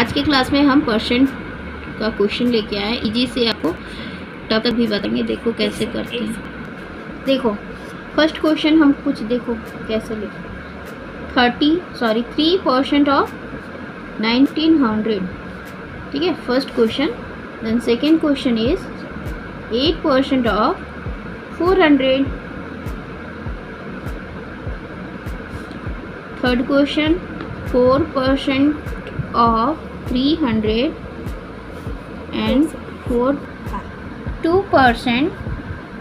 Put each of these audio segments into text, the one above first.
आज के क्लास में हम परसेंट का क्वेश्चन लेके आए, इजी से आपको तब तक भी बताएंगे। देखो कैसे करते हैं। देखो फर्स्ट क्वेश्चन हम कुछ देखो कैसे लिखें। 3% ऑफ 1900, ठीक है, first question. Then second question is 8% of 400। Third question 4% of 300 and 2%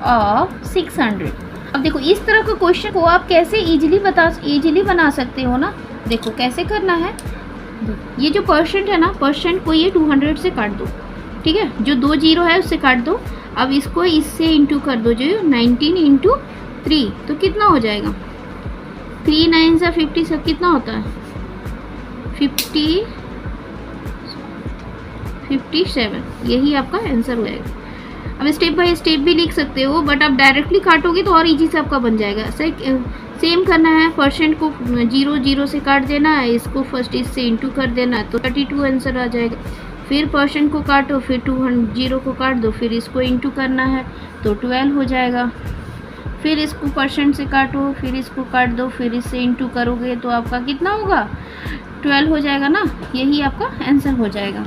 of 600। अब देखो इस तरह का क्वेश्चन को आप कैसे इजीली बना सकते हो ना। देखो कैसे करना है। ये जो परसेंट है ना, परसेंट को ये 200 से काट दो, ठीक है, जो 2 जीरो है उससे काट दो। अब इसको इससे इंटू कर दो, जो 19 इंटू 3, तो कितना हो जाएगा? 3 9 से 50 से कितना होता है? 57। यही आपका आंसर हो जाएगा। अब स्टेप बाय स्टेप भी लिख सकते हो, बट आप डायरेक्टली काटोगे तो और इजी से आपका बन जाएगा। सेम करना है, परसेंट को 0 से काट देना है, इसको फर्स्ट इससे इंटू कर देना है, तो 32 आंसर आ जाएगा। फिर परसेंट को काटो, फिर 0 को काट दो, फिर इसको इंटू करना है तो 12 हो जाएगा। फिर इसको परसेंट से काटो, फिर इसको काट दो, फिर इससे इंटू करोगे तो आपका कितना होगा? 12 हो जाएगा ना। यही आपका आंसर हो जाएगा।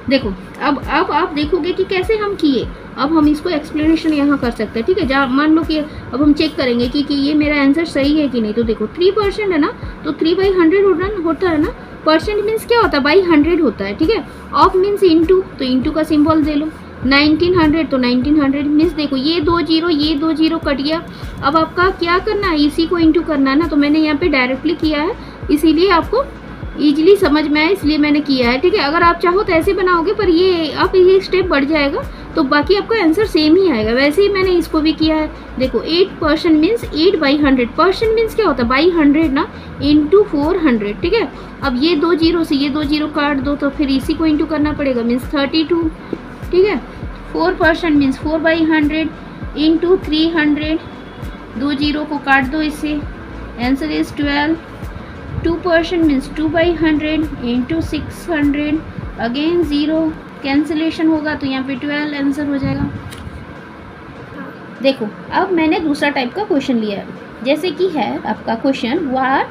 देखो अब आप देखोगे कि कैसे हम किए। अब हम इसको एक्सप्लेनेशन यहाँ कर सकते हैं, ठीक है। जहाँ मान लो कि अब हम चेक करेंगे कि ये मेरा आंसर सही है कि नहीं। तो देखो 3% है ना, तो 3/100 होता है ना। परसेंट मीन्स क्या होता है? बाई 100 होता है, ठीक है। ऑफ मीन्स इंटू, तो इंटू का सिंबल दे लो। 1900 तो 1900 मीन्स देखो ये 2 जीरो कट गया। अब आपका क्या करना है? इसी को इंटू करना है ना। तो मैंने यहाँ पे डायरेक्टली किया है, इसीलिए आपको इजीली समझ में आए, इसलिए मैंने किया है, ठीक है। अगर आप चाहो तो ऐसे बनाओगे, पर ये आप ये स्टेप बढ़ जाएगा तो बाकी आपका आंसर सेम ही आएगा। वैसे ही मैंने इसको भी किया है। देखो 8% मीन्स 8/100। परसेंट मीन्स क्या होता है? बाई 100 ना, इंटू 400, ठीक है। अब ये 2 जीरो से ये 2 जीरो काट दो, तो फिर इसी को इंटू करना पड़ेगा, मीन्स 32, ठीक है। 4% मीन्स 4/100 इंटू 300, 2 जीरो को काट दो इससे, answer is 12। 2% means 2/100 into 600, again 0, cancellation होगा तो यहाँ पे 12 आंसर हो जाएगा। देखो अब मैंने दूसरा टाइप का क्वेश्चन लिया है, जैसे कि है आपका क्वेश्चन व्हाट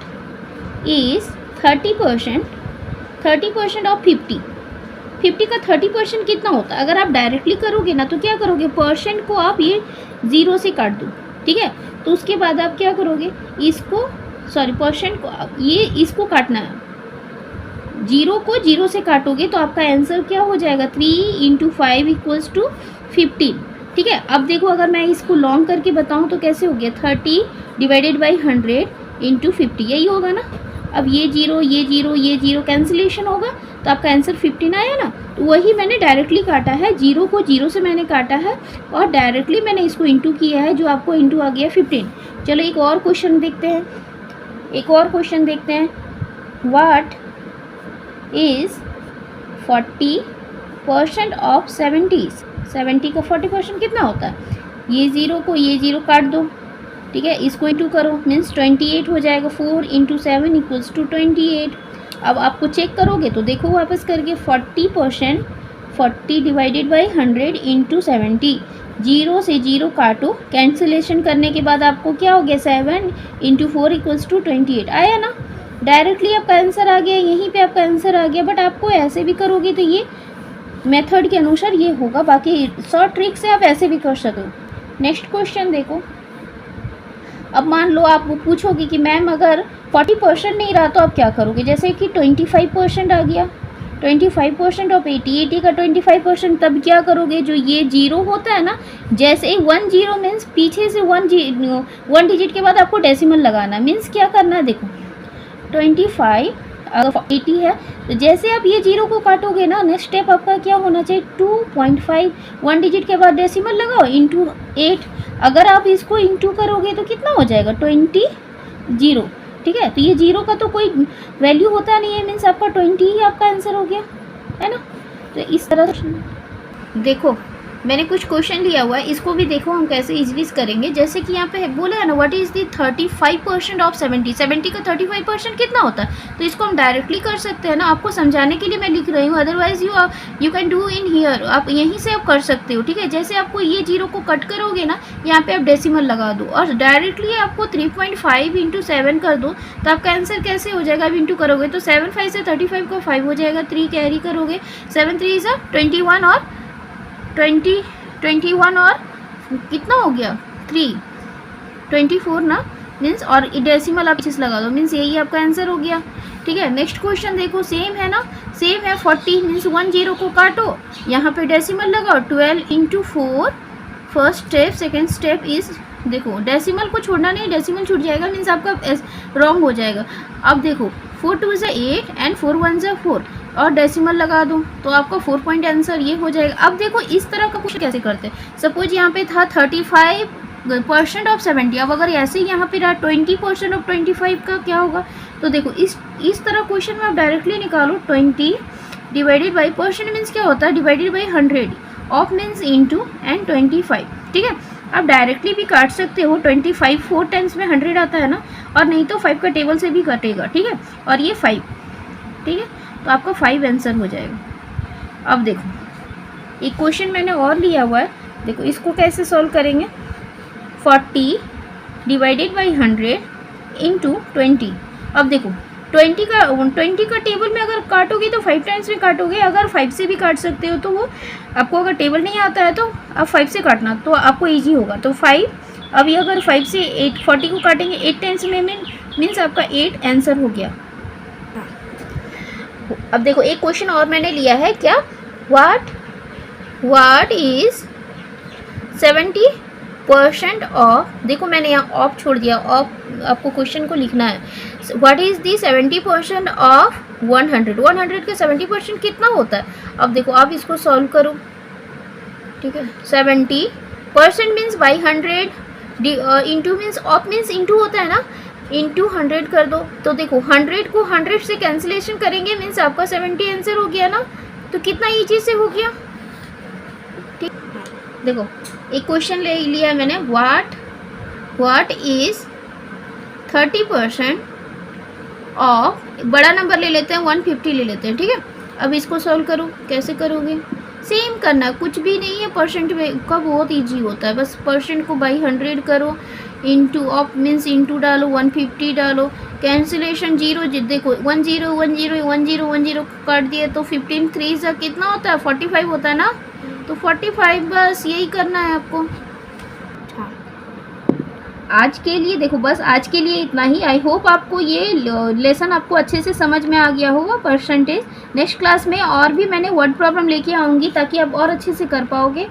इज 30% ऑफ 50। 50 का 30% कितना होता है? अगर आप डायरेक्टली करोगे ना तो क्या करोगे? परसेंट को आप ये 0 से काट दो, ठीक है। तो उसके बाद आप क्या करोगे? परसेंट को ये इसको काटना है, 0 को 0 से काटोगे तो आपका आंसर क्या हो जाएगा? 3 इंटू 5 इक्वल्स टू 15, ठीक है। अब देखो अगर मैं इसको लॉन्ग करके बताऊं तो कैसे हो गया? 30 डिवाइडेड बाई 100 इंटू 50, यही होगा ना। अब ये 0 कैंसिलेशन होगा तो आपका आंसर 15 आया ना। तो वही मैंने डायरेक्टली काटा है, 0 को 0 से मैंने काटा है और डायरेक्टली मैंने इसको इंटू किया है, जो आपको इंटू आ गया 15। चलो एक और क्वेश्चन देखते हैं। व्हाट इज 40% ऑफ 70 का 40% कितना होता है? ये 0 को ये 0 काट दो, ठीक है, इसको इंटू करो, मीन्स 28 हो जाएगा। 4 इंटू 7 इक्वल्स टू 28। अब आपको चेक करोगे तो देखो वापस करके 40% 40 डिवाइडेड बाई 100 इंटू 70, 0 से 0 काटो, कैंसिलेशन करने के बाद आपको क्या हो गया? 7 इंटू 4 इक्वल्स टू 28 आया ना। डायरेक्टली आपका आंसर आ गया, यहीं पे आपका आंसर आ गया। बट आपको ऐसे भी करोगे तो ये मेथड के अनुसार ये होगा, बाकी शॉर्ट ट्रिक से आप ऐसे भी कर सको। नेक्स्ट क्वेश्चन देखो। अब मान लो आप पूछोगे कि मैम अगर 40% नहीं रहा तो आप क्या करोगे? जैसे कि 25% आ गया, 25% ऑफ 80 का 25%, तब क्या करोगे? जो ये 0 होता है ना, जैसे 1 0 मीन्स पीछे से 1 डिजिट के बाद आपको डेसिमल लगाना, मीन्स क्या करना है? देखो 25 अगर 80 है तो जैसे आप ये 0 को काटोगे ना, नेक्स्ट स्टेप आपका क्या होना चाहिए? 2.5, 1 डिजिट के बाद डेसिमल लगाओ इंटू 8। अगर आप इसको इंटू करोगे तो कितना हो जाएगा? 20, ठीक है। तो ये 0 का तो कोई वैल्यू होता नहीं है, मीन्स आपका 20 ही आपका आंसर हो गया, है ना। तो इस तरह देखो मैंने कुछ क्वेश्चन लिया हुआ है, इसको भी देखो हम कैसे इजीली करेंगे। जैसे कि यहाँ पे बोला है ना, व्हाट इज़ दी 35% ऑफ 70, 70 का 35% कितना होता है, तो इसको हम डायरेक्टली कर सकते हैं ना। आपको समझाने के लिए मैं लिख रही हूँ, otherwise you can do in here, आप यहीं से आप कर सकते हो, ठीक है। जैसे आपको ये 0 को कट करोगे ना, यहाँ पे आप डेसिमल लगा दो और डायरेक्टली आपको 3.5 इंटू 7 कर दो, तो आपका आंसर कैसे हो जाएगा। अब इंटू करोगे तो 7 5 से 35 का 5 हो जाएगा, 3 कैरी करोगे, 7 3 इज़ 21 और 21 और कितना हो गया 3 24 ना, मीन्स और डेसिमल आप चीज़ लगा दो, मीन्स यही आपका आंसर हो गया, ठीक है। नेक्स्ट क्वेश्चन देखो, सेम है ना, सेम है 40, मीन्स 1 0 को काटो, यहाँ पे डेसिमल लगाओ, 12 into 4 first step, second step is, देखो डेसिमल को छोड़ना नहीं, डेसिमल छूट जाएगा मीन्स आपका रॉन्ग हो जाएगा। अब देखो 4 2 ज़ा 8 एंड 4 1 ज़ा 4 और डेसिमल लगा दो, तो आपका 4 पॉइंट आंसर ये हो जाएगा। अब देखो इस तरह का क्वेश्चन कैसे करते हैं, सपोज यहाँ पे था 35% ऑफ 70, अब अगर ऐसे ही यहाँ पे रहा 20% ऑफ 25 का क्या होगा, तो देखो इस तरह क्वेश्चन में आप डायरेक्टली निकालो, 20 डिवाइडेड बाई, परसेंट मीन्स क्या होता है, divided by 100, of means into and 25, ठीक है। आप डायरेक्टली भी काट सकते हो, 25 4 टाइम्स में 100 आता है ना, और नहीं तो 5 का टेबल से भी कटेगा, ठीक है, और ये 5, ठीक है, तो आपका 5 आंसर हो जाएगा। अब देखो एक क्वेश्चन मैंने और लिया हुआ है, देखो इसको कैसे सॉल्व करेंगे, 40 डिवाइडेड बाई 100 इंटू 20। अब देखो 20 का टेबल में अगर काटोगे तो 5 टाइम्स में काटोगे, अगर 5 से भी काट सकते हो तो वो आपको, अगर टेबल नहीं आता है तो आप 5 से काटना, तो आपको इजी होगा, तो 5। अब ये अगर 5 से 8 40 को काटेंगे 8 टाइम्स में, मीन्स आपका 8 आंसर हो गया। अब देखो एक क्वेश्चन और मैंने लिया है, क्या, व्हाट इज 70% ऑफ, देखो मैंने यहाँ ऑफ छोड़ दिया, ऑफ आपको क्वेश्चन को लिखना है, व्हाट इज दी 70% ऑफ 100, 100 के 70% कितना होता है। अब देखो आप इसको सॉल्व करो, ठीक है, 70% means by 100, into means of means into होता है ना, इंटू 100 कर दो, तो देखो 100 को 100 से कैंसिलेशन करेंगे, मीन्स आपका 70 आंसर हो गया ना, तो कितना ईजी से हो गया, ठीक। देखो एक क्वेश्चन ले लिया मैंने, व्हाट इज 30% ऑफ, बड़ा नंबर ले लेते हैं, 150 ले लेते हैं, ठीक है। अब इसको सॉल्व करो, कैसे करोगे, सेम करना, कुछ भी नहीं है, परसेंट में का बहुत इजी होता है, बस परसेंट को बाई 100 करो, इंटू ऑफ मीन्स इंटू डालो, 150 डालो, कैंसिलेशन 0, देखो 10 10 10 10 10 काट दिए तो 15 3 से कितना होता है, 45 होता है ना, तो 45, बस यही करना है आपको। आज के लिए देखो, बस आज के लिए इतना ही। आई होप आपको ये लेसन आपको अच्छे से समझ में आ गया होगा परसेंटेज। नेक्स्ट क्लास में और भी मैंने वर्ड प्रॉब्लम लेके आऊँगी ताकि आप और अच्छे से कर पाओगे।